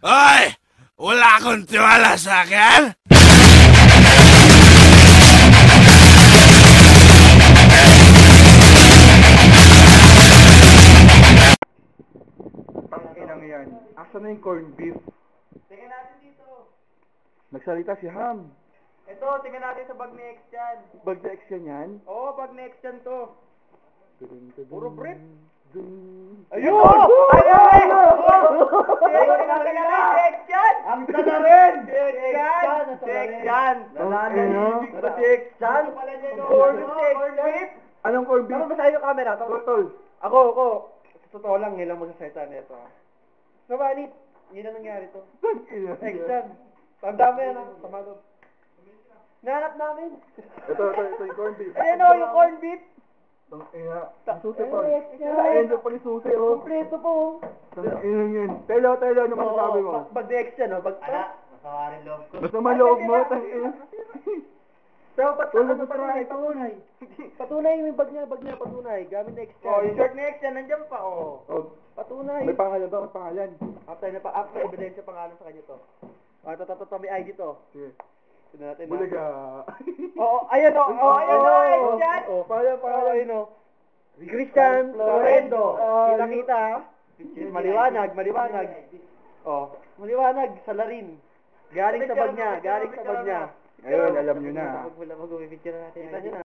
Hoy! Wala akong tiwala sa akin! Ang inang yan. Asa na yung corned beef? Tingnan natin dito. Nagsalita si Ham. Ito, tingnan natin sa bag ni X yan. Bag na X yan? Oo, bag ni X yan to. Puro brief. Ayun! Ayun! Tingnan natin, X yan! Ang tala rin! X yan! X yan! X yan! Corned beef! Anong corned beef? Ano ba sa'yo camera? Totol. Ako. Sa totoo lang, nilang magsasalita nito. So, Manit, yun ang nangyari to. X yan. Tanda mo yan, ha? Tamalog. Nahanap namin. Ito yung corned beef. Ayan o, yung corned beef. Ang ina. Ang susi pa. X yan. Ayun pa yung susi, oh. Kompleto po. Ang inang yan. Telo, ano masasabi mo? Pag X yan, o. Pag... Masama rin loob ko. Basta maloob mo, tang ina. Pero Tulog ano sa patunay, try. patunay. Patunay yung bag niya, patunay. Gamit na X yan. Oh, yung short na X yan, nandiyan pa, oh. Oh, Patunay. may pangalan ba? May pangalan. After ebidensya pangalan sa kanya to. Ito, may ID to. Sige. Tignan natin. Bulaga. Oo, ayan o. Ayan o, X yan. Oh, pangalan. Ayun o. Christian Florendo. Kita-kita, ha? Maliwanag. Oh, maliwanag, salarin. Galing sa bag niya. Ayun, alam nyo na. Mag-picture natin. Kita nyo na.